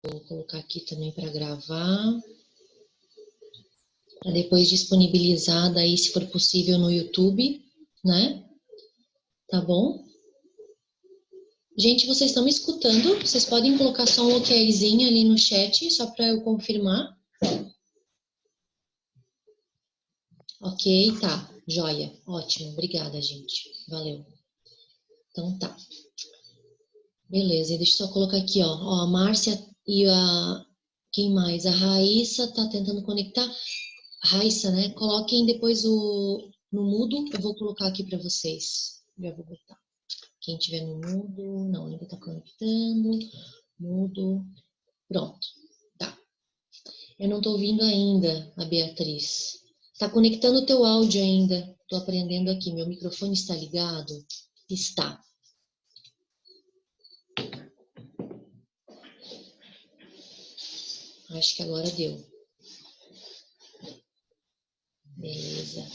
Vou colocar aqui também para gravar, para depois disponibilizar daí, se for possível, no YouTube, né? Tá bom? Gente, vocês estão me escutando? Vocês podem colocar só um okzinho ali no chat, só para eu confirmar. Ok, tá. Joia. Ótimo. Obrigada, gente. Valeu. Então tá. Beleza, deixa eu só colocar aqui, ó. A Márcia e a... Quem mais? A Raíssa tá tentando conectar. Raíssa, né? Coloquem depois no mudo. Eu vou colocar aqui para vocês. Já vou botar. Quem tiver no mudo... Não, ainda tá conectando. Mudo. Pronto. Tá. Eu não tô ouvindo ainda a Beatriz. Tá conectando o teu áudio ainda. Tô aprendendo aqui. Meu microfone está ligado? Está. Acho que agora deu. Beleza.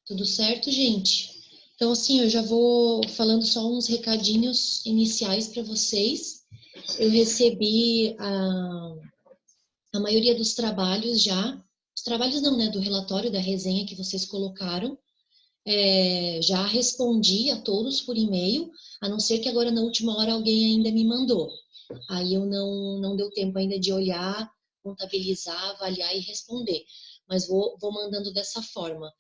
Tudo certo, gente? Então, assim, eu já vou falando só uns recadinhos iniciais para vocês. Eu recebi a maioria dos trabalhos já. Os trabalhos não, né? Do relatório, da resenha que vocês colocaram. Já respondi a todos por e-mail, a não ser que agora na última hora alguém ainda me mandou. Aí eu não deu tempo ainda de olhar, contabilizar, avaliar e responder. Mas vou mandando dessa forma.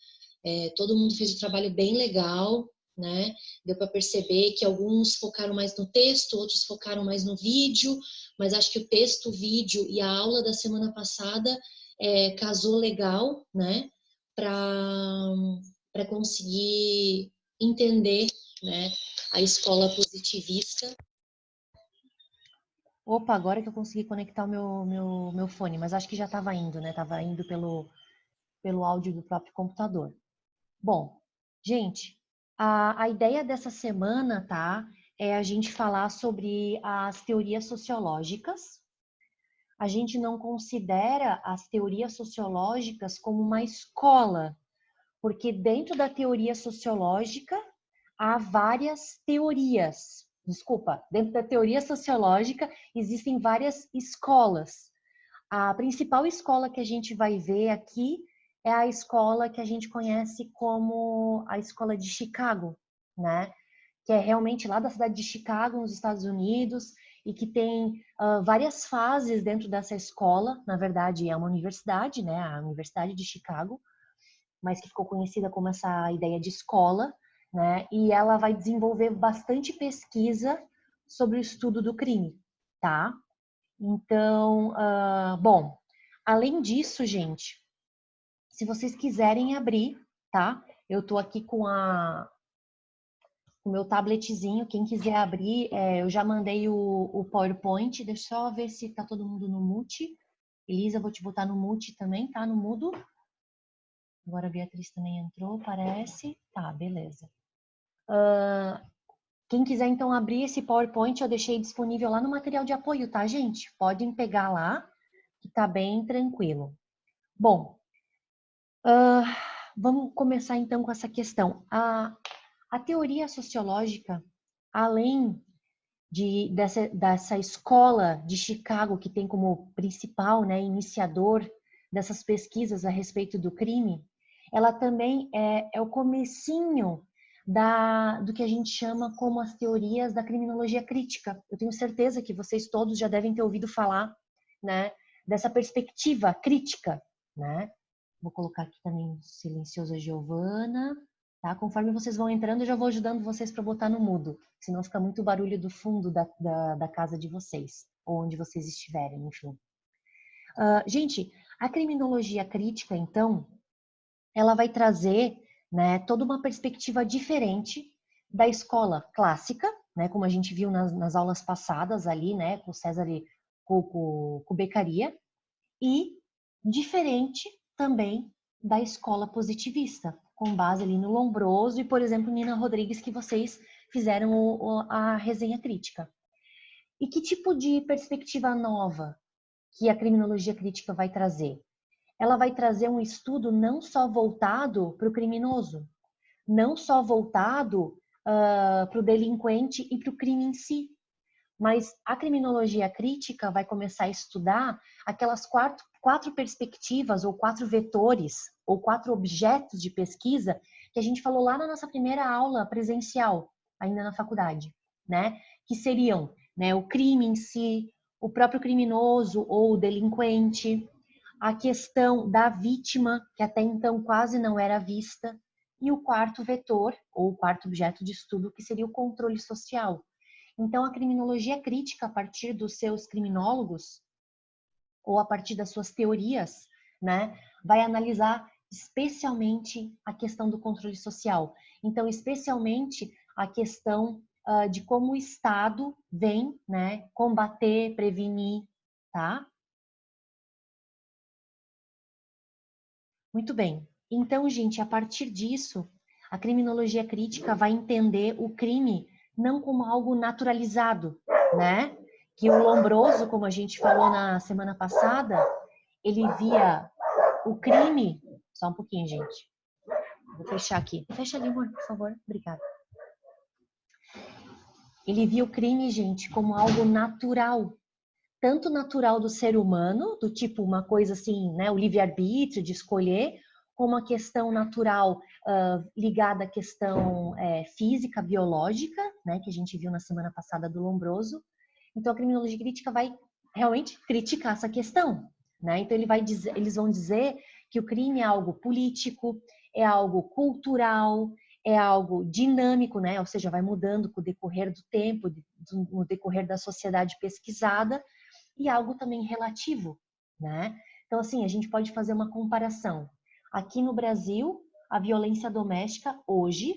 Todo mundo fez um trabalho bem legal, né? Deu para perceber que alguns focaram mais no texto, outros focaram mais no vídeo, mas acho que o texto, o vídeo e a aula da semana passada casou legal, né? Para conseguir entender, né, a escola positivista. Opa, agora que eu consegui conectar o meu fone, mas acho que já estava indo, né? Estava indo pelo áudio do próprio computador. Bom, gente, a ideia dessa semana, tá? É a gente falar sobre as teorias sociológicas. A gente não considera as teorias sociológicas como uma escola, porque dentro da teoria sociológica há várias teorias. Desculpa, dentro da teoria sociológica existem várias escolas. A principal escola que a gente vai ver aqui é a escola que a gente conhece como a escola de Chicago, né? Que é realmente lá da cidade de Chicago, nos Estados Unidos, e que tem várias fases dentro dessa escola. Na verdade, é uma universidade, né? A Universidade de Chicago, mas que ficou conhecida como essa ideia de escola, né? E ela vai desenvolver bastante pesquisa sobre o estudo do crime, tá? Então, bom, além disso, gente, se vocês quiserem abrir, tá? Eu tô aqui com o meu tabletzinho, quem quiser abrir, eu já mandei o PowerPoint, deixa eu só ver se tá todo mundo no mute. Elisa, vou te botar no mute também, tá? No mudo. Agora a Beatriz também entrou, parece. Tá, beleza. Quem quiser então abrir esse PowerPoint, eu deixei disponível lá no material de apoio, tá, gente? Podem pegar lá, que tá bem tranquilo. Bom, vamos começar então com essa questão. A teoria sociológica, além dessa escola de Chicago, que tem como principal, né, iniciador dessas pesquisas a respeito do crime, ela também é o comecinho do que a gente chama como as teorias da criminologia crítica. Eu tenho certeza que vocês todos já devem ter ouvido falar, né, dessa perspectiva crítica, né? Vou colocar aqui também silencioso a Giovana, tá? Conforme vocês vão entrando, eu já vou ajudando vocês para botar no mudo, senão fica muito barulho do fundo da casa de vocês, ou onde vocês estiverem, enfim. Gente, a criminologia crítica, então, ela vai trazer, né, toda uma perspectiva diferente da escola clássica, né, como a gente viu nas aulas passadas ali, né, com César e com Beccaria, e diferente também da escola positivista, com base ali no Lombroso e, por exemplo, Nina Rodrigues, que vocês fizeram a resenha crítica. E que tipo de perspectiva nova que a criminologia crítica vai trazer? Ela vai trazer um estudo não só voltado para o criminoso, não só voltado para o delinquente e para o crime em si. Mas a criminologia crítica vai começar a estudar aquelas quatro perspectivas, ou 4 vetores, ou 4 objetos de pesquisa que a gente falou lá na nossa primeira aula presencial, ainda na faculdade, né? Que seriam, né, o crime em si, o próprio criminoso ou o delinquente, a questão da vítima, que até então quase não era vista, e o quarto vetor, ou o quarto objeto de estudo, que seria o controle social. Então, a criminologia crítica, a partir dos seus criminólogos, ou a partir das suas teorias, né, vai analisar especialmente a questão do controle social. Então, especialmente a questão de como o Estado vem, né, combater, prevenir, tá? Muito bem. Então, gente, a partir disso, a criminologia crítica vai entender o crime não como algo naturalizado, né? Que o Lombroso, como a gente falou na semana passada, ele via o crime. Só um pouquinho, gente. Vou fechar aqui. Fecha ali, amor, por favor. Obrigada. Ele via o crime, gente, como algo natural. Tanto natural do ser humano, do tipo uma coisa assim, né, o livre-arbítrio de escolher, como a questão natural ligada à questão física, biológica, né, que a gente viu na semana passada do Lombroso. Então, a criminologia crítica vai realmente criticar essa questão, né? Então, eles vão dizer que o crime é algo político, é algo cultural, é algo dinâmico, né? Ou seja, vai mudando com o decorrer do tempo, no decorrer da sociedade pesquisada, e algo também relativo, né? Então, assim, a gente pode fazer uma comparação. Aqui no Brasil, a violência doméstica hoje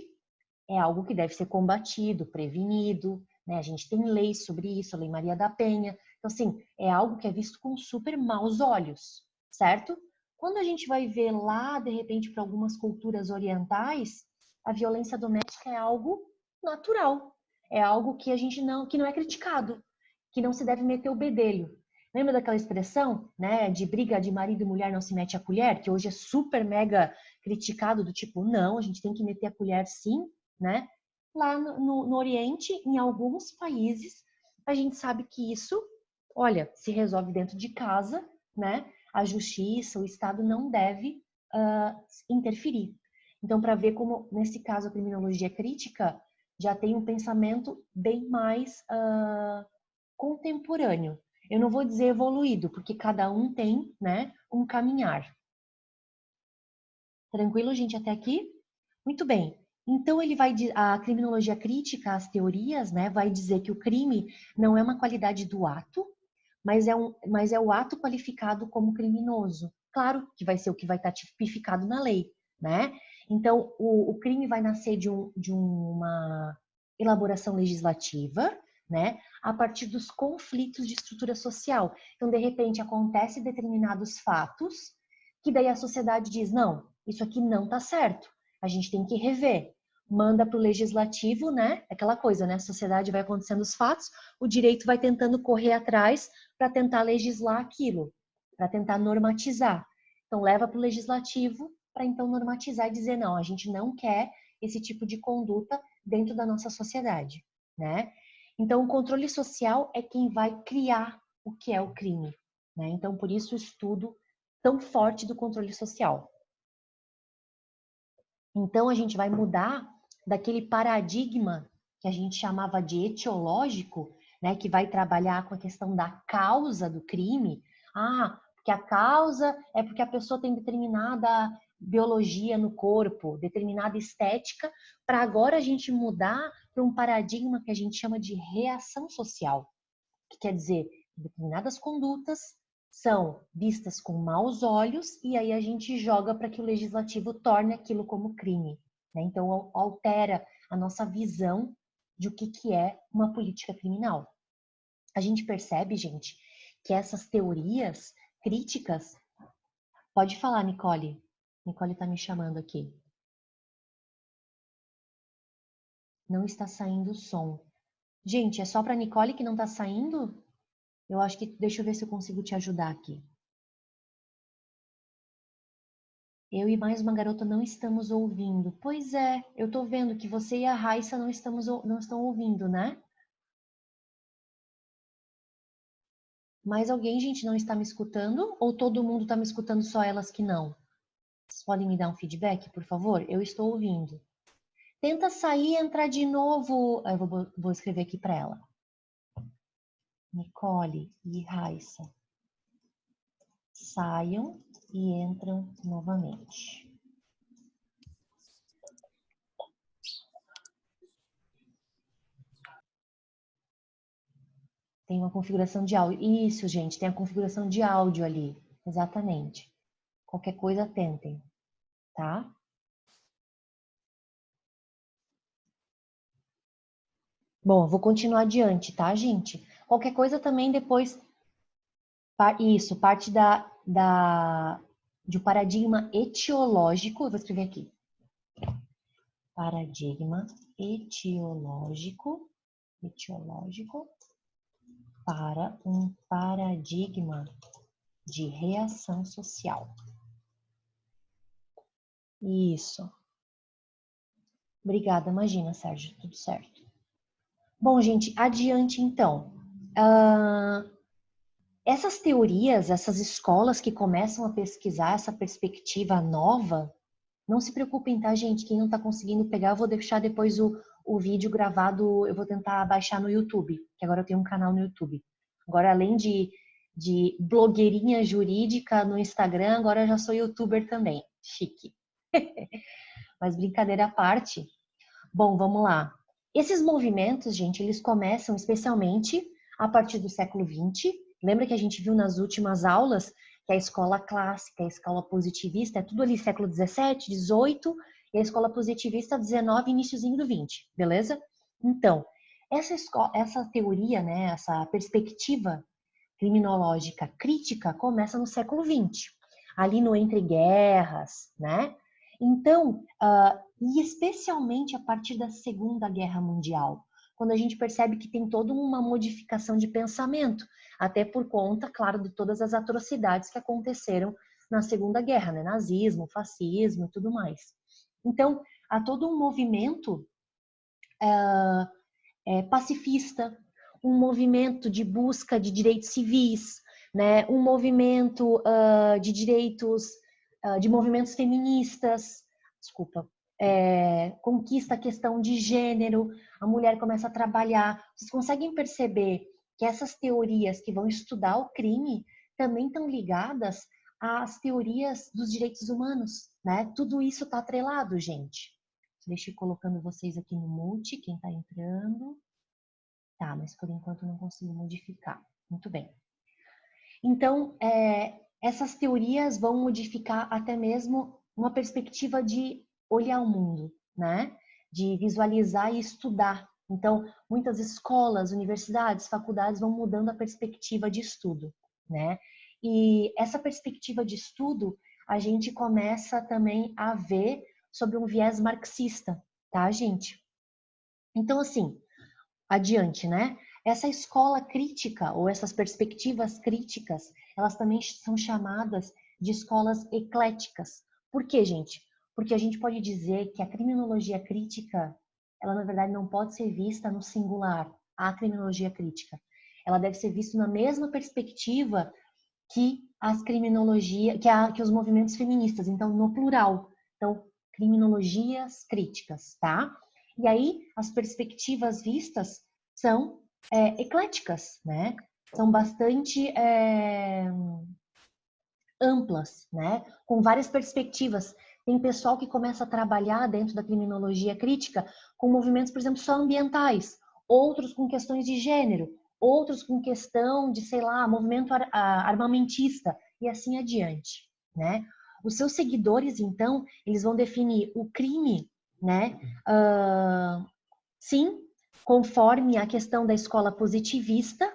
é algo que deve ser combatido, prevenido, né? A gente tem leis sobre isso, a Lei Maria da Penha. Então, assim, é algo que é visto com super maus olhos, certo? Quando a gente vai ver lá, de repente, para algumas culturas orientais, a violência doméstica é algo natural, é algo que a gente que não é criticado, que não se deve meter o bedelho. Lembra daquela expressão, né, de briga de marido e mulher não se mete a colher, que hoje é super mega criticado, do tipo, não, a gente tem que meter a colher sim, né? Lá no Oriente, em alguns países, a gente sabe que isso, olha, se resolve dentro de casa, né? A justiça, o Estado não deve interferir. Então, para ver como, nesse caso, a criminologia crítica já tem um pensamento bem mais contemporâneo. Eu não vou dizer evoluído, porque cada um tem, né, um caminhar. Tranquilo, gente, até aqui? Muito bem. Então ele vai a criminologia crítica, as teorias, né, vai dizer que o crime não é uma qualidade do ato, mas é o ato qualificado como criminoso. Claro que vai ser o que vai estar tipificado na lei, né? Então o crime vai nascer de uma elaboração legislativa, né, a partir dos conflitos de estrutura social. Então, de repente, acontece determinados fatos que daí a sociedade diz, não, isso aqui não está certo, a gente tem que rever. Manda para o legislativo, né? Aquela coisa, né? A sociedade vai acontecendo os fatos, o direito vai tentando correr atrás para tentar legislar aquilo, para tentar normatizar. Então, leva para o legislativo para então normatizar e dizer, não, a gente não quer esse tipo de conduta dentro da nossa sociedade, né? Então, o controle social é quem vai criar o que é o crime, né? Então, por isso o estudo tão forte do controle social. Então, a gente vai mudar daquele paradigma que a gente chamava de etiológico, né, que vai trabalhar com a questão da causa do crime. Ah, porque a causa é porque a pessoa tem determinada biologia no corpo, determinada estética, para agora a gente mudar para um paradigma que a gente chama de reação social, que quer dizer determinadas condutas são vistas com maus olhos e aí a gente joga para que o legislativo torne aquilo como crime, né? Então altera a nossa visão de o que é uma política criminal. A gente percebe, gente, que essas teorias críticas... Pode falar, Nicole. Nicole está me chamando aqui. Não está saindo o som. Gente, é só para Nicole que não está saindo? Eu acho que... Deixa eu ver se eu consigo te ajudar aqui. Eu e mais uma garota não estamos ouvindo. Pois é, eu tô vendo que você e a Raissa não estão ouvindo, né? Mais alguém, gente, não está me escutando? Ou todo mundo está me escutando, só elas que não? Vocês podem me dar um feedback, por favor? Eu estou ouvindo. Tenta sair e entrar de novo. Eu vou escrever aqui para ela. Nicole e Raissa, saiam e entram novamente. Tem uma configuração de áudio. Isso, gente, tem a configuração de áudio ali. Exatamente. Qualquer coisa, tentem, tá? Bom, eu vou continuar adiante, tá, gente? Qualquer coisa também depois. Isso, parte de um paradigma etiológico. Eu vou escrever aqui. Paradigma etiológico para um paradigma de reação social. Isso. Obrigada, imagina, Sérgio, tudo certo. Bom, gente, adiante então. Essas teorias, essas escolas que começam a pesquisar essa perspectiva nova, não se preocupem, tá, gente? Quem não está conseguindo pegar, eu vou deixar depois o vídeo gravado, eu vou tentar baixar no YouTube, que agora eu tenho um canal no YouTube. Agora, além de blogueirinha jurídica no Instagram, agora eu já sou youtuber também. Chique. Mas brincadeira à parte. Bom, vamos lá. Esses movimentos, gente, eles começam especialmente a partir do século XX. Lembra que a gente viu nas últimas aulas que a escola clássica, a escola positivista, é tudo ali século XVII, XVIII, e a escola positivista XIX, iniciozinho do XX, beleza? Então, essa teoria, né, essa perspectiva criminológica crítica começa no século XX, ali no entre guerras, né? Então, e especialmente a partir da Segunda Guerra Mundial, quando a gente percebe que tem toda uma modificação de pensamento, até por conta, claro, de todas as atrocidades que aconteceram na Segunda Guerra, né? Nazismo, fascismo e tudo mais. Então, há todo um movimento pacifista, um movimento de busca de direitos civis, né? Um movimento de direitos, de movimentos feministas, desculpa, conquista a questão de gênero, a mulher começa a trabalhar. Vocês conseguem perceber que essas teorias que vão estudar o crime também estão ligadas às teorias dos direitos humanos, né? Tudo isso está atrelado, gente. Deixa eu ir colocando vocês aqui no mute, quem está entrando. Tá, mas por enquanto não consigo modificar. Muito bem. Então, essas teorias vão modificar até mesmo uma perspectiva de olhar o mundo, né? De visualizar e estudar. Então, muitas escolas, universidades, faculdades vão mudando a perspectiva de estudo, né? E essa perspectiva de estudo, a gente começa também a ver sobre um viés marxista, tá, gente? Então, assim, adiante, né? Essa escola crítica ou essas perspectivas críticas, elas também são chamadas de escolas ecléticas. Por quê, gente? Porque a gente pode dizer que a criminologia crítica, ela na verdade não pode ser vista no singular, a criminologia crítica. Ela deve ser vista na mesma perspectiva que as criminologia, que os movimentos feministas, então no plural. Então, criminologias críticas, tá? E aí, as perspectivas vistas são ecléticas, né? São bastante amplas, né? Com várias perspectivas. Tem pessoal que começa a trabalhar dentro da criminologia crítica com movimentos, por exemplo, só ambientais, outros com questões de gênero, outros com questão de, sei lá, movimento armamentista e assim adiante, né? Os seus seguidores, então, eles vão definir o crime, né? Sim, conforme a questão da escola positivista,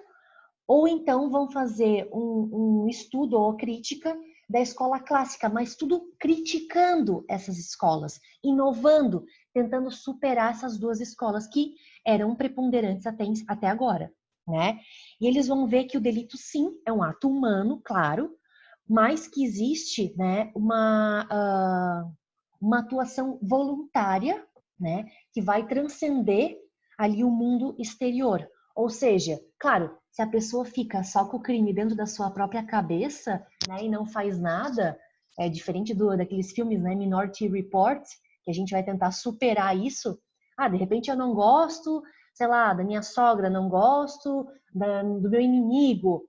ou então vão fazer um estudo ou crítica da escola clássica, mas tudo criticando essas escolas, inovando, tentando superar essas duas escolas que eram preponderantes até agora, né? E eles vão ver que o delito, sim, é um ato humano, claro, mas que existe, né, uma atuação voluntária, né, que vai transcender ali o mundo exterior. Ou seja, claro, se a pessoa fica só com o crime dentro da sua própria cabeça, né, e não faz nada, é diferente daqueles filmes, né, Minority Report, que a gente vai tentar superar isso. Ah, de repente eu não gosto, sei lá, da minha sogra, não gosto do meu inimigo.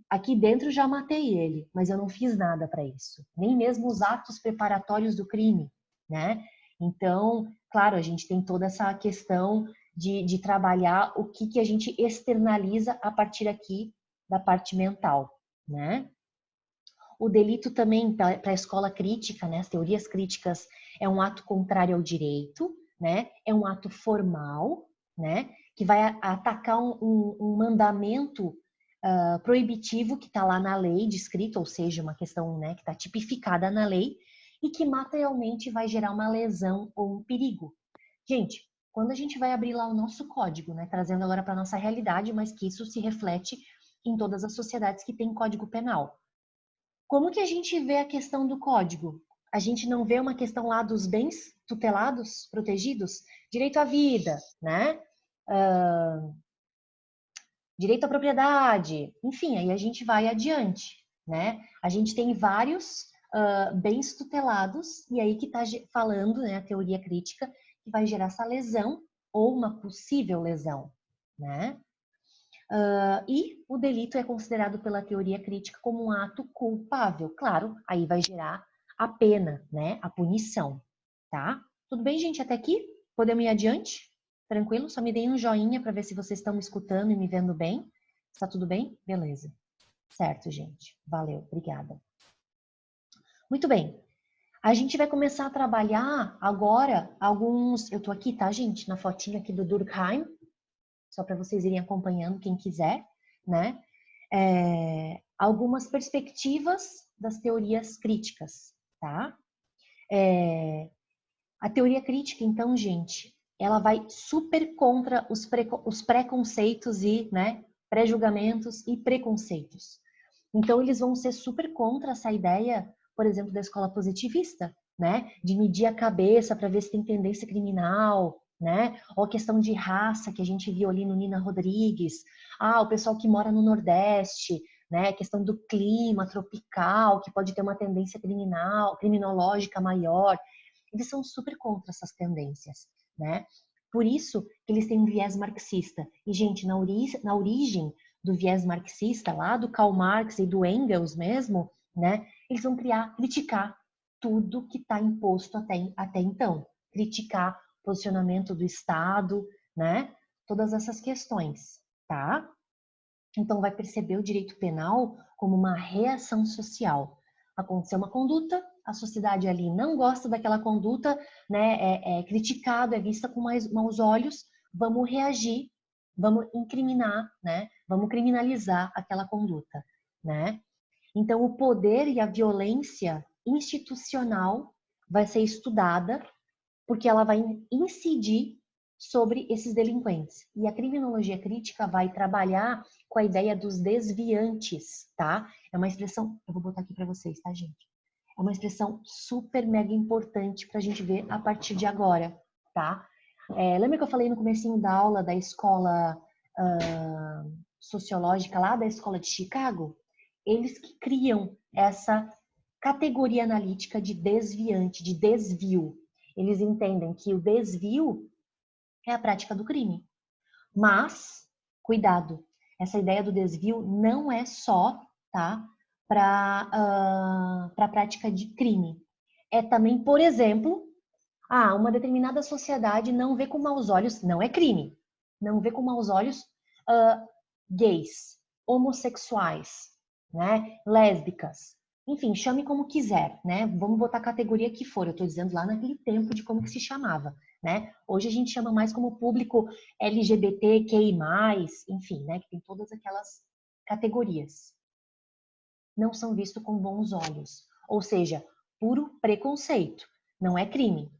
Aqui dentro já matei ele, mas eu não fiz nada para isso, nem mesmo os atos preparatórios do crime, né? Então, claro, a gente tem toda essa questão de trabalhar o que a gente externaliza a partir aqui da parte mental, né? O delito também, para a escola crítica, né, as teorias críticas, é um ato contrário ao direito, né? É um ato formal, né? Que vai atacar um mandamento proibitivo que está lá na lei descrito, ou seja, uma questão, né, que está tipificada na lei e que materialmente vai gerar uma lesão ou um perigo. Gente, quando a gente vai abrir lá o nosso código, né, trazendo agora para a nossa realidade, mas que isso se reflete em todas as sociedades que têm código penal. Como que a gente vê a questão do código? A gente não vê uma questão lá dos bens tutelados, protegidos? Direito à vida, né? Direito à propriedade, enfim, aí a gente vai adiante, né? A gente tem vários bens tutelados, e aí que está falando, né, a teoria crítica, que vai gerar essa lesão ou uma possível lesão, né? E o delito é considerado pela teoria crítica como um ato culpável. Claro, aí vai gerar a pena, né? A punição, tá? Tudo bem, gente, até aqui? Podemos ir adiante? Tranquilo? Só me deem um joinha para ver se vocês estão me escutando e me vendo bem. Está tudo bem? Beleza. Certo, gente. Valeu, obrigada. Muito bem. A gente vai começar a trabalhar agora alguns... Eu tô aqui, tá, gente? Na fotinha aqui do Durkheim, só para vocês irem acompanhando, quem quiser, né? Algumas perspectivas das teorias críticas, tá? A teoria crítica, então, gente, ela vai super contra os preconceitos e, né, pré-julgamentos e preconceitos. Então, eles vão ser super contra essa ideia, por exemplo, da escola positivista, né? De medir a cabeça para ver se tem tendência criminal, né? Ou a questão de raça que a gente viu ali no Nina Rodrigues. Ah, o pessoal que mora no Nordeste, né? A questão do clima tropical, que pode ter uma tendência criminológica maior. Eles são super contra essas tendências, né? Por isso que eles têm um viés marxista. E, gente, na origem do viés marxista, lá do Karl Marx e do Engels mesmo, né? Eles vão criticar tudo que está imposto até então. Criticar o posicionamento do Estado, né? Todas essas questões, tá? Então, vai perceber o direito penal como uma reação social. Aconteceu uma conduta, a sociedade ali não gosta daquela conduta, né? É criticado, é vista com maus olhos, vamos reagir, vamos incriminar, né? Vamos criminalizar aquela conduta, né? Então, o poder e a violência institucional vai ser estudada porque ela vai incidir sobre esses delinquentes. E a criminologia crítica vai trabalhar com a ideia dos desviantes, tá? É uma expressão, eu vou botar aqui para vocês, tá, gente? É uma expressão super mega importante para a gente ver a partir de agora, tá? Lembra que eu falei no comecinho da aula da escola sociológica lá da escola de Chicago? Eles que criam essa categoria analítica de desviante, de desvio. Eles entendem que o desvio é a prática do crime. Mas, cuidado, essa ideia do desvio não é só, tá, para a prática de crime. É também, por exemplo, uma determinada sociedade não vê com maus olhos, não é crime, não vê com maus olhos gays, homossexuais, né, lésbicas, enfim, chame como quiser, né? Vamos botar a categoria que for. Eu estou dizendo lá naquele tempo de como que se chamava, né? Hoje a gente chama mais como público LGBTQI+, enfim, né? Que tem todas aquelas categorias. Não são vistos com bons olhos, ou seja, puro preconceito. Não é crime.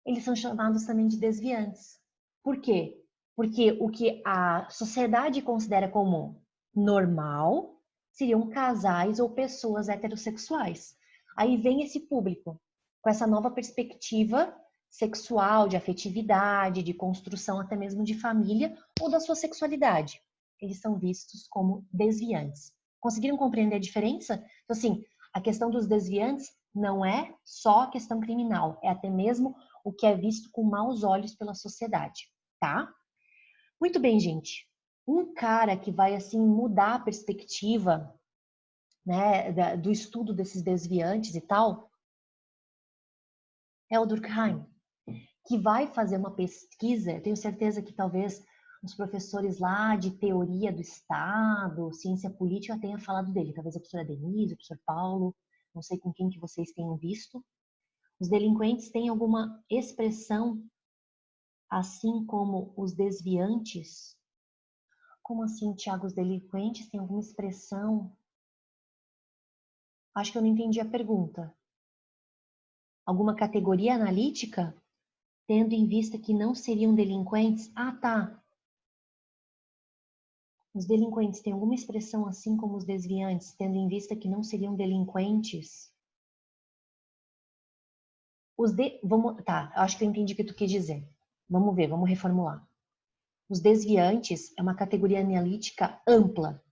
Eles são chamados também de desviantes. Por quê? Porque o que a sociedade considera como normal, seriam casais ou pessoas heterossexuais. Aí vem esse público com essa nova perspectiva sexual, de afetividade, de construção até mesmo de família ou da sua sexualidade. Eles são vistos como desviantes. Conseguiram compreender a diferença? Então, assim, a questão dos desviantes não é só a questão criminal, é até mesmo o que é visto com maus olhos pela sociedade, tá? Muito bem, gente. Um cara que vai, assim, mudar a perspectiva, né, do estudo desses desviantes e tal, é o Durkheim, que vai fazer uma pesquisa. Eu tenho certeza que talvez os professores lá de teoria do Estado, ciência política, tenham falado dele. Talvez a professora Denise, o professor Paulo, não sei com quem que vocês tenham visto. Os delinquentes têm alguma expressão, assim como os desviantes? Como assim, Tiago, os delinquentes têm alguma expressão? Acho que eu não entendi a pergunta. Alguma categoria analítica? Tendo em vista que não seriam delinquentes? Ah, tá. Os delinquentes têm alguma expressão assim como os desviantes, tendo em vista que não seriam delinquentes? Tá, acho que eu entendi o que tu quis dizer. Vamos ver, vamos reformular. Os desviantes é uma categoria analítica ampla,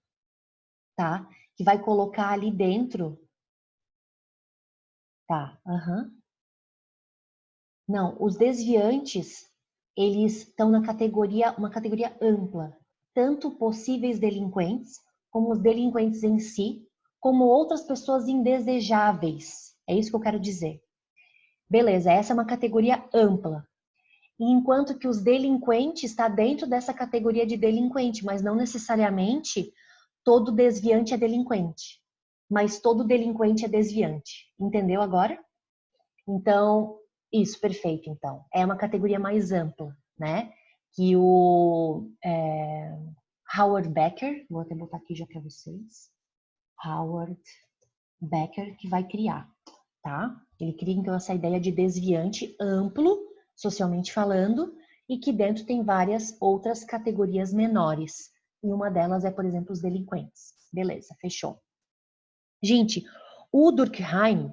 tá? Que vai colocar ali dentro. Tá, aham. Não, os desviantes, eles estão na categoria, uma categoria ampla, tanto possíveis delinquentes, como os delinquentes em si, como outras pessoas indesejáveis. É isso que eu quero dizer. Beleza, essa é uma categoria ampla. E enquanto que os delinquentes está dentro dessa categoria de delinquente, mas não necessariamente todo desviante é delinquente. Mas todo delinquente é desviante. Entendeu agora? Então, isso, perfeito, então. É uma categoria mais ampla, né? Que o Howard Becker, vou até botar aqui já para vocês, Howard Becker, que vai criar, tá? Ele cria, então, essa ideia de desviante amplo, socialmente falando, e que dentro tem várias outras categorias menores. E uma delas é, por exemplo, os delinquentes. Beleza, fechou. Gente, o Durkheim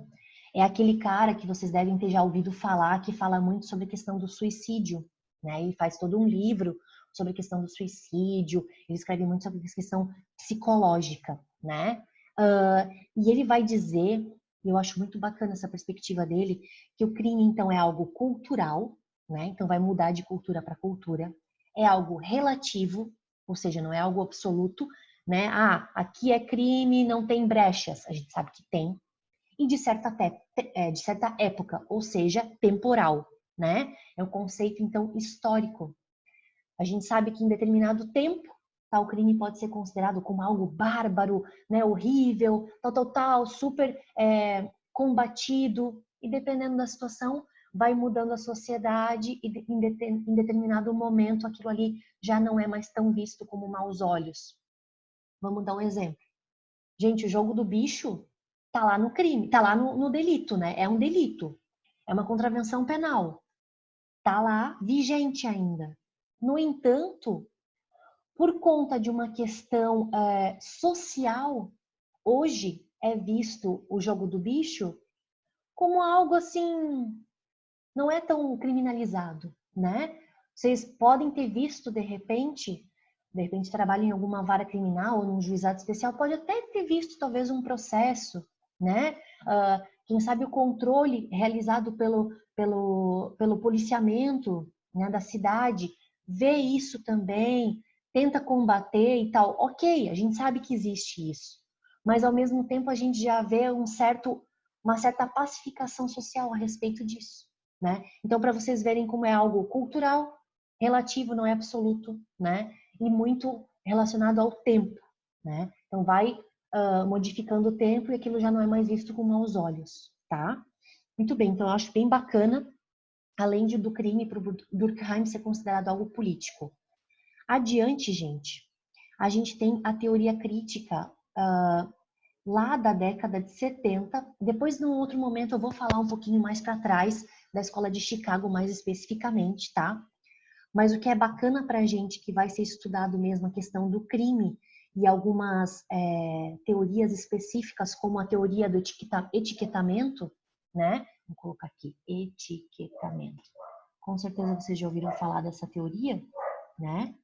é aquele cara que vocês devem ter já ouvido falar, que fala muito sobre a questão do suicídio, né? Ele faz todo um livro sobre a questão do suicídio, ele escreve muito sobre a questão psicológica, né? E ele vai dizer, e eu acho muito bacana essa perspectiva dele, que o crime, então, é algo cultural, né? Então, vai mudar de cultura para cultura, é algo relativo, ou seja, não é algo absoluto, né? Ah, aqui é crime, não tem brechas. A gente sabe que tem. E de certa época, ou seja, temporal, né? É um conceito, então, histórico. A gente sabe que em determinado tempo, tal crime pode ser considerado como algo bárbaro, né? Horrível, tal, super combatido. E dependendo da situação, vai mudando a sociedade e em determinado momento aquilo ali já não é mais tão visto como maus olhos. Vamos dar um exemplo. Gente, o jogo do bicho tá lá no crime, tá lá no delito, né? É um delito. É uma contravenção penal. Tá lá vigente ainda. No entanto, por conta de uma questão social, hoje é visto o jogo do bicho como algo assim, não é tão criminalizado, né? Vocês podem ter visto de repente trabalha em alguma vara criminal ou num juizado especial, pode até ter visto talvez um processo, né? Quem sabe o controle realizado pelo policiamento, né, da cidade, vê isso também, tenta combater e tal. Ok, a gente sabe que existe isso, mas ao mesmo tempo a gente já vê uma certa pacificação social a respeito disso, né? Então, para vocês verem como é algo cultural, relativo, não é absoluto, né? E muito relacionado ao tempo, né? Então, vai modificando o tempo e aquilo já não é mais visto com maus olhos, tá? Muito bem, então eu acho bem bacana, além do crime para o Durkheim ser considerado algo político. Adiante, gente, a gente tem a teoria crítica lá da década de 70. Depois, num outro momento, eu vou falar um pouquinho mais para trás da escola de Chicago, mais especificamente, tá? Mas o que é bacana para a gente, que vai ser estudado mesmo a questão do crime e algumas teorias específicas, como a teoria do etiquetamento, né? Vou colocar aqui, etiquetamento. Com certeza vocês já ouviram falar dessa teoria, né?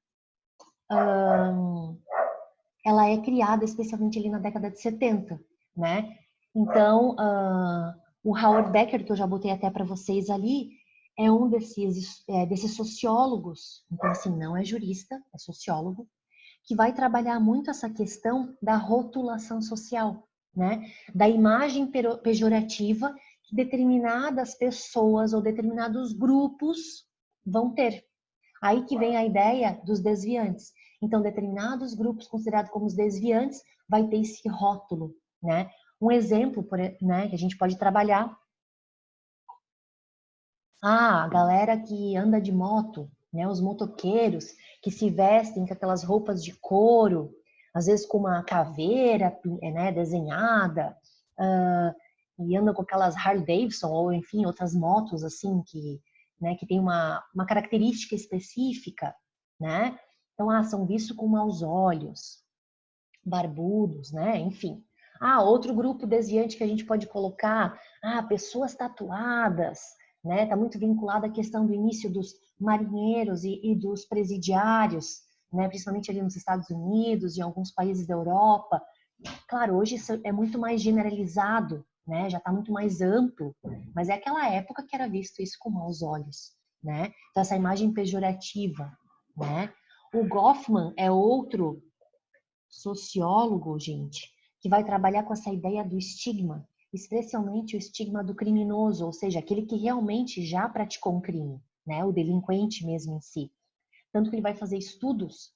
Ela é criada especialmente ali na década de 70, né? Então, o Howard Becker, que eu já botei até para vocês ali, é um desses sociólogos, então assim, não é jurista, é sociólogo, que vai trabalhar muito essa questão da rotulação social, né? Da imagem pejorativa que determinadas pessoas ou determinados grupos vão ter. Aí que vem a ideia dos desviantes. Então, determinados grupos considerados como os desviantes vai ter esse rótulo, né? Um exemplo, né, que a gente pode trabalhar. A galera que anda de moto, né, os motoqueiros que se vestem com aquelas roupas de couro, às vezes com uma caveira, né, desenhada, e andam com aquelas Harley Davidson ou enfim outras motos assim que, né, que tem uma característica específica, né? Então, são vistos com maus olhos, barbudos, né? Enfim. Outro grupo desviante que a gente pode colocar, pessoas tatuadas, né? Tá muito vinculado à questão do início dos marinheiros e dos presidiários, né? Principalmente ali nos Estados Unidos e em alguns países da Europa. Claro, hoje isso é muito mais generalizado, né? Já está muito mais amplo, mas é aquela época que era visto isso com maus olhos, né? Então, essa imagem pejorativa, né? O Goffman é outro sociólogo, gente, que vai trabalhar com essa ideia do estigma, especialmente o estigma do criminoso, ou seja, aquele que realmente já praticou um crime, né? O delinquente mesmo em si. Tanto que ele vai fazer estudos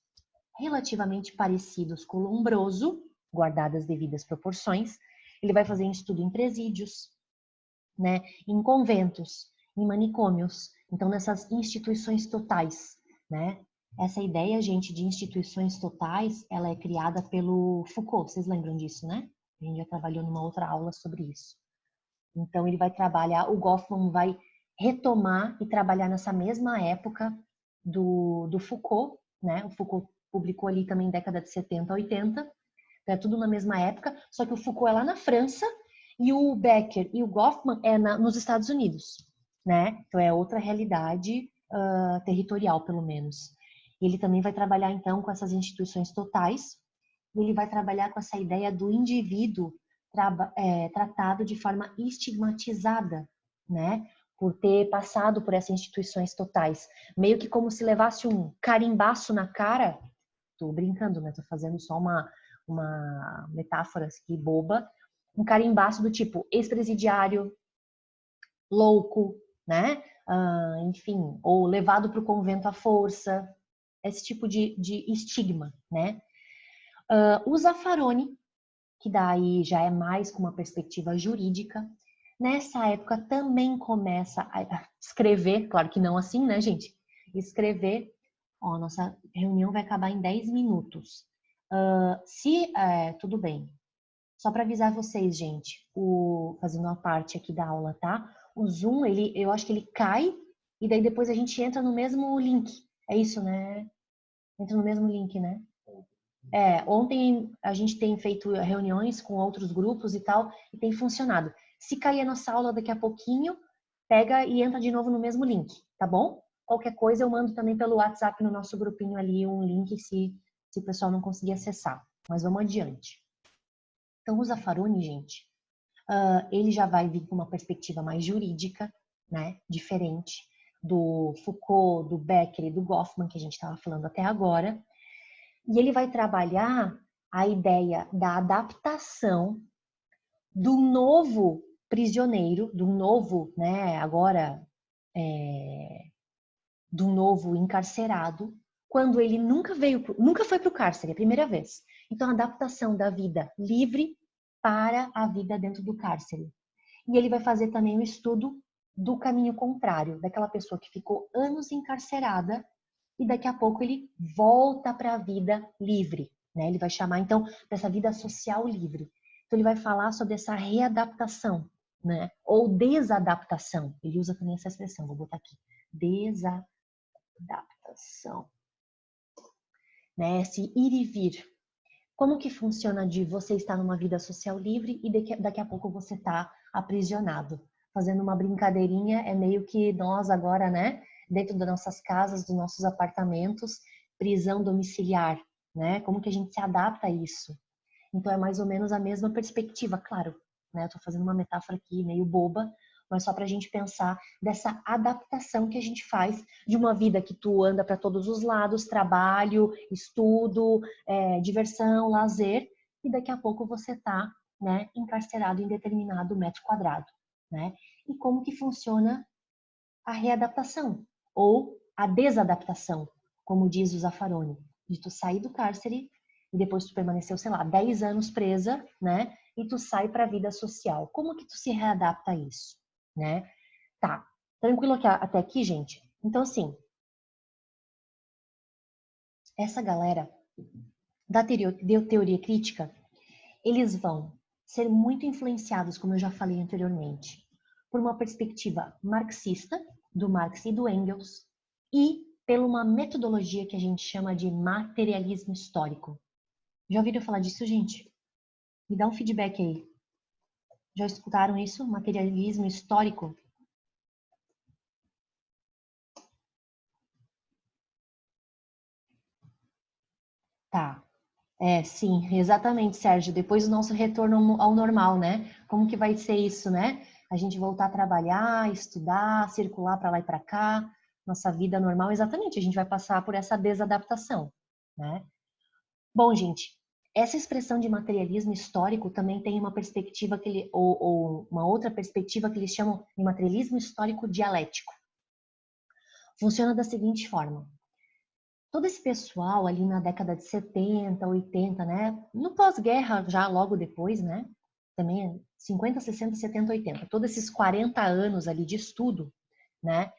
relativamente parecidos com o Lombroso, guardadas as devidas proporções. Ele vai fazer estudo em presídios, né? Em conventos, em manicômios. Então, nessas instituições totais, né? Essa ideia, gente, de instituições totais, ela é criada pelo Foucault. Vocês lembram disso, né? A gente já trabalhou numa outra aula sobre isso. Então, ele vai trabalhar, o Goffman vai retomar e trabalhar nessa mesma época do Foucault, né? O Foucault publicou ali também década de 70, 80, é tudo na mesma época, só que o Foucault é lá na França e o Becker e o Goffman é nos Estados Unidos, né? Então é outra realidade territorial, pelo menos. Ele também vai trabalhar então com essas instituições totais, e ele vai trabalhar com essa ideia do indivíduo tratado de forma estigmatizada, né? Por ter passado por essas instituições totais. Meio que como se levasse um carimbaço na cara. Tô brincando, né? Tô fazendo só uma metáfora aqui boba. Um carimbaço do tipo ex-presidiário, louco, né? Enfim, ou levado para o convento à força. Esse tipo de estigma, né? O Zaffaroni, que daí já é mais com uma perspectiva jurídica, nessa época também começa a escrever, claro que não assim, né, gente? Escrever, nossa reunião vai acabar em 10 minutos. Tudo bem, só para avisar vocês, gente, fazendo uma parte aqui da aula, tá? O Zoom, eu acho que ele cai e daí depois a gente entra no mesmo link. É isso, né? Entra no mesmo link, né? Ontem a gente tem feito reuniões com outros grupos e tal, e tem funcionado. Se cair a nossa aula daqui a pouquinho, pega e entra de novo no mesmo link, tá bom? Qualquer coisa eu mando também pelo WhatsApp no nosso grupinho ali um link se o pessoal não conseguir acessar. Mas vamos adiante. Então, o Zaffaroni, gente, ele já vai vir com uma perspectiva mais jurídica, né? Diferente do Foucault, do Becker e do Goffman, que a gente estava falando até agora. E ele vai trabalhar a ideia da adaptação do novo prisioneiro, do novo, né, agora, do novo encarcerado, quando ele nunca foi para o cárcere, é a primeira vez. Então, a adaptação da vida livre para a vida dentro do cárcere. E ele vai fazer também um estudo do caminho contrário, daquela pessoa que ficou anos encarcerada e daqui a pouco ele volta para a vida livre, né? Ele vai chamar então dessa vida social livre. Então ele vai falar sobre essa readaptação, né? Ou desadaptação. Ele usa também essa expressão, vou botar aqui. Desadaptação. Né? Esse ir e vir. Como que funciona de você estar numa vida social livre e daqui a pouco você está aprisionado? Fazendo uma brincadeirinha, é meio que nós agora, né, dentro das nossas casas, dos nossos apartamentos, prisão domiciliar, né? Como que a gente se adapta a isso? Então é mais ou menos a mesma perspectiva, claro, né? Eu tô fazendo uma metáfora aqui meio boba, mas só para a gente pensar dessa adaptação que a gente faz de uma vida que tu anda para todos os lados, trabalho, estudo, diversão, lazer, e daqui a pouco você tá, né, encarcerado em determinado metro quadrado, né? E como que funciona a readaptação ou a desadaptação, como diz o Zaffaroni, de tu sair do cárcere e depois tu permaneceu, sei lá, 10 anos presa, né? E tu sai para a vida social. Como que tu se readapta a isso, né? Tá, tranquilo até aqui, gente? Então, assim, essa galera da teoria crítica, eles vão ser muito influenciados, como eu já falei anteriormente, por uma perspectiva marxista, do Marx e do Engels, e pela uma metodologia que a gente chama de materialismo histórico. Já ouviram falar disso, gente? Me dá um feedback aí. Já escutaram isso? Materialismo histórico? Tá. Sim, exatamente, Sérgio. Depois do nosso retorno ao normal, né? Como que vai ser isso, né? A gente voltar a trabalhar, estudar, circular para lá e para cá, nossa vida normal, exatamente. A gente vai passar por essa desadaptação, né? Bom, gente, essa expressão de materialismo histórico também tem uma perspectiva ou uma outra perspectiva que eles chamam de materialismo histórico dialético. Funciona da seguinte forma: todo esse pessoal ali na década de 70, 80, né? No pós-guerra, já logo depois, né? Também 50, 60, 70, 80. Todos esses 40 anos ali de estudo, né?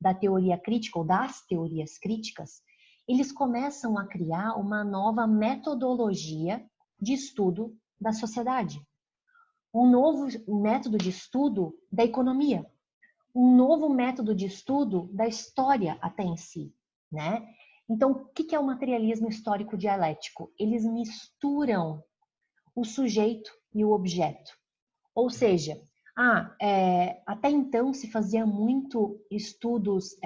Da teoria crítica ou das teorias críticas, eles começam a criar uma nova metodologia de estudo da sociedade. Um novo método de estudo da economia. Um novo método de estudo da história até em si, né? Então, o que é o materialismo histórico dialético? Eles misturam o sujeito e o objeto. Ou seja, até então se fazia muito estudos,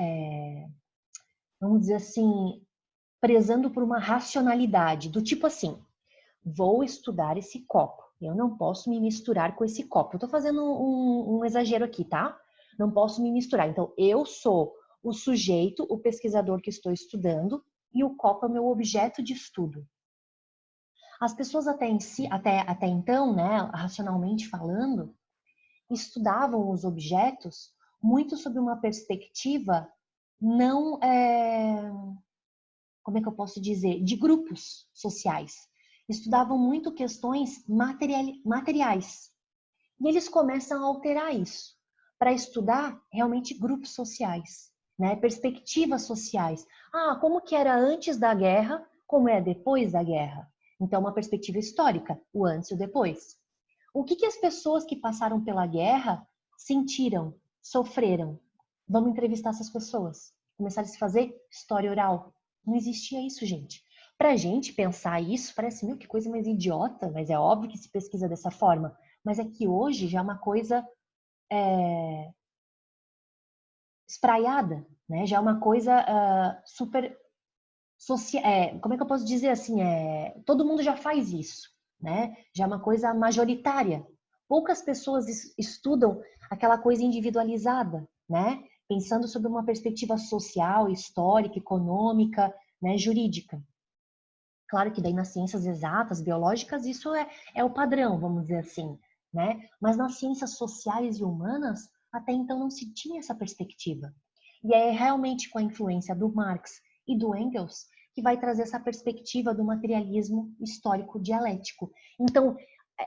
vamos dizer assim, prezando por uma racionalidade, do tipo assim, vou estudar esse copo, eu não posso me misturar com esse copo. Eu estou fazendo um exagero aqui, tá? Não posso me misturar. Então, eu sou o sujeito, o pesquisador que estou estudando, e o copo é o meu objeto de estudo. As pessoas até então, né, racionalmente falando, estudavam os objetos muito sob uma perspectiva não, como é que eu posso dizer, de grupos sociais. Estudavam muito questões materiais. E eles começam a alterar isso para estudar realmente grupos sociais, né? Perspectivas sociais. Como que era antes da guerra, como é depois da guerra. Então, uma perspectiva histórica, o antes e o depois. O que as pessoas que passaram pela guerra sentiram, sofreram? Vamos entrevistar essas pessoas. Começar a se fazer história oral. Não existia isso, gente. Pra gente pensar isso, parece, meu, que coisa mais idiota, mas é óbvio que se pesquisa dessa forma. Mas é que hoje já é uma coisa espraiada, né? Já é uma coisa super como é que eu posso dizer assim? Todo mundo já faz isso, né? Já é uma coisa majoritária. Poucas pessoas estudam aquela coisa individualizada, né? Pensando sobre uma perspectiva social, histórica, econômica, né? Jurídica. Claro que daí nas ciências exatas, biológicas, isso é o padrão, vamos dizer assim, né? Mas nas ciências sociais e humanas, até então não se tinha essa perspectiva. E é realmente com a influência do Marx e do Engels que vai trazer essa perspectiva do materialismo histórico dialético. Então,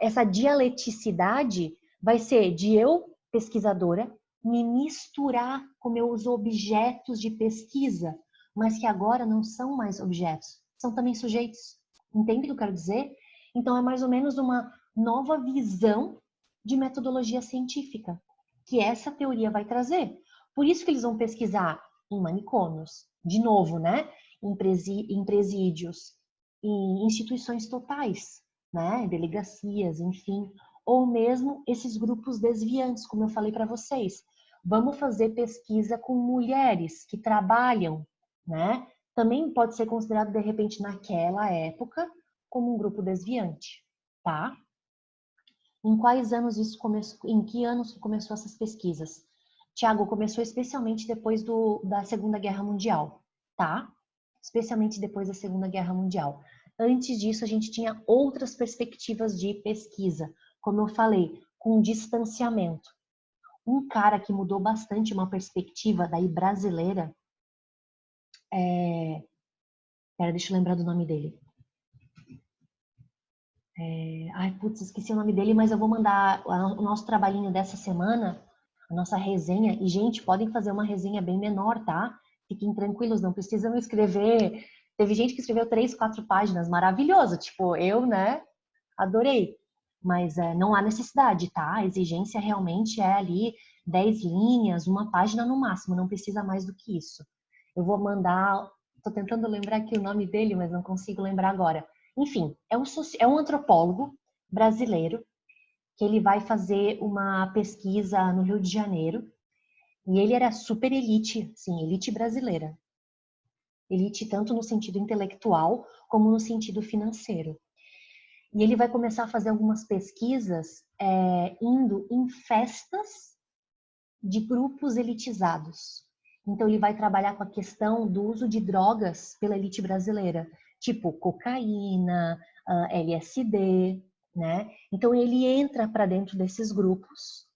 essa dialeticidade vai ser de eu, pesquisadora, me misturar com meus objetos de pesquisa, mas que agora não são mais objetos, são também sujeitos. Entende o que eu quero dizer? Então, é mais ou menos uma nova visão de metodologia científica, que essa teoria vai trazer. Por isso que eles vão pesquisar em manicômios, de novo, né? Em presídios, em instituições totais, né? Delegacias, enfim, ou mesmo esses grupos desviantes, como eu falei para vocês. Vamos fazer pesquisa com mulheres que trabalham, né? Também pode ser considerado, de repente, naquela época, como um grupo desviante, tá? Em quais anos isso começou? Em que anos começou essas pesquisas? Tiago, começou especialmente depois da Segunda Guerra Mundial, tá? Especialmente depois da Segunda Guerra Mundial. Antes disso, a gente tinha outras perspectivas de pesquisa, como eu falei, com distanciamento. Um cara que mudou bastante uma perspectiva daí brasileira, deixa eu lembrar do nome dele. Ai, putz, esqueci o nome dele, mas eu vou mandar o nosso trabalhinho dessa semana, a nossa resenha. E, gente, podem fazer uma resenha bem menor, tá? Fiquem tranquilos, não precisam escrever. Teve gente que escreveu 3, 4 páginas, maravilhoso. Tipo, eu, né, adorei. Mas não há necessidade, tá? A exigência realmente é ali 10 linhas, uma página no máximo, não precisa mais do que isso. Eu vou mandar, tô tentando lembrar aqui o nome dele, mas não consigo lembrar agora. Enfim, é um antropólogo brasileiro que ele vai fazer uma pesquisa no Rio de Janeiro e ele era super elite, sim, elite brasileira. Elite tanto no sentido intelectual como no sentido financeiro. E ele vai começar a fazer algumas pesquisas indo em festas de grupos elitizados. Então ele vai trabalhar com a questão do uso de drogas pela elite brasileira, tipo cocaína, LSD, né? Então ele entra para dentro desses grupos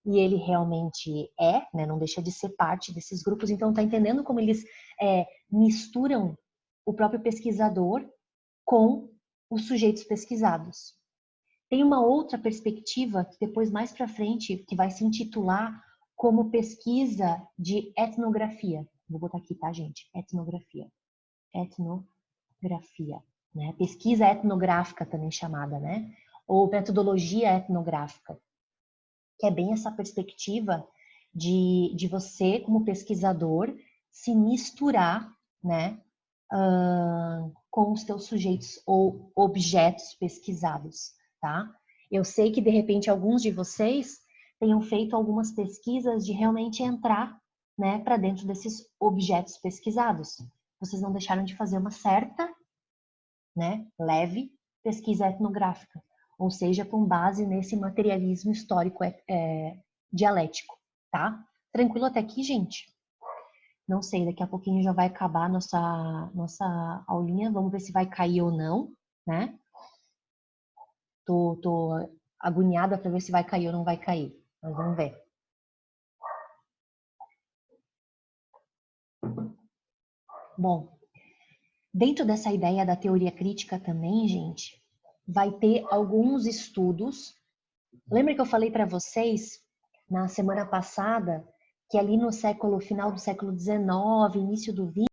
e ele realmente né? Não deixa de ser parte desses grupos. Então tá entendendo como eles misturam o próprio pesquisador com os sujeitos pesquisados. Tem uma outra perspectiva que depois mais para frente que vai se intitular como pesquisa de etnografia. Vou botar aqui, tá, gente? Etnografia. Etnografia, né? Pesquisa etnográfica também chamada, né? Ou metodologia etnográfica, que é bem essa perspectiva de você, como pesquisador, se misturar, né? Com os teus sujeitos ou objetos pesquisados, tá? Eu sei que, de repente, alguns de vocês tenham feito algumas pesquisas de realmente entrar, né, para dentro desses objetos pesquisados. Vocês não deixaram de fazer uma certa, né, leve pesquisa etnográfica, ou seja, com base nesse materialismo histórico dialético, tá? Tranquilo até aqui, gente? Não sei, daqui a pouquinho já vai acabar a nossa aulinha. Vamos ver se vai cair ou não, né? Tô agoniada para ver se vai cair ou não vai cair. Mas vamos ver. Bom, dentro dessa ideia da teoria crítica também, gente, vai ter alguns estudos. Lembra que eu falei para vocês na semana passada que ali no final do século XIX, início do XX,